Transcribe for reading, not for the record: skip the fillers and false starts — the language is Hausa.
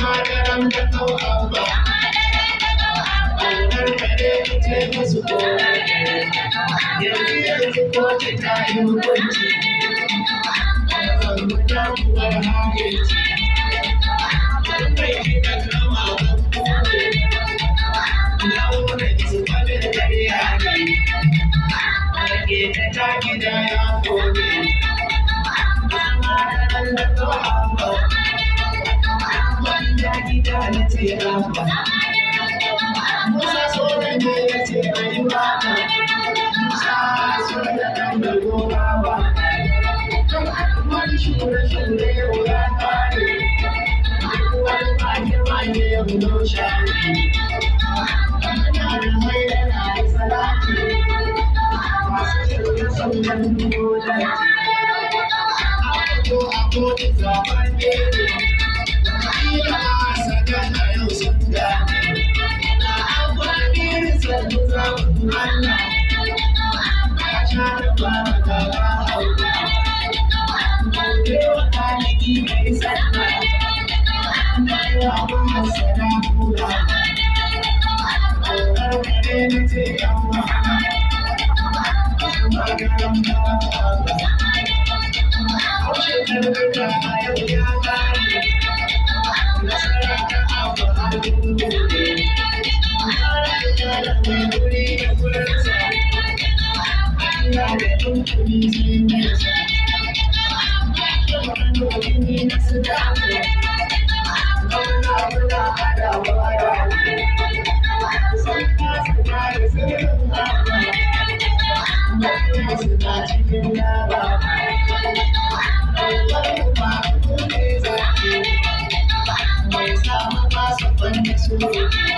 Madaran da kau abba, ƙaunar kare ce musu kore. Yanzu kotu ta yi hukunci, yanzu ta kuwar hakinci. Kai kiɗan nama ban kore, na wurin su faɗin ƙarya ne. Rage ta gida ya kore, madaran da kau abba. Gida na ce abba, Musa tsoron ne ya ce bai waka, Musa tsoron da goma ba. Wani shure-shure yau ya kare, wani mage-mage yau no share. Yana da mai yana da salati, masu shirya sauran dole. Ako zaman gere. Thank you.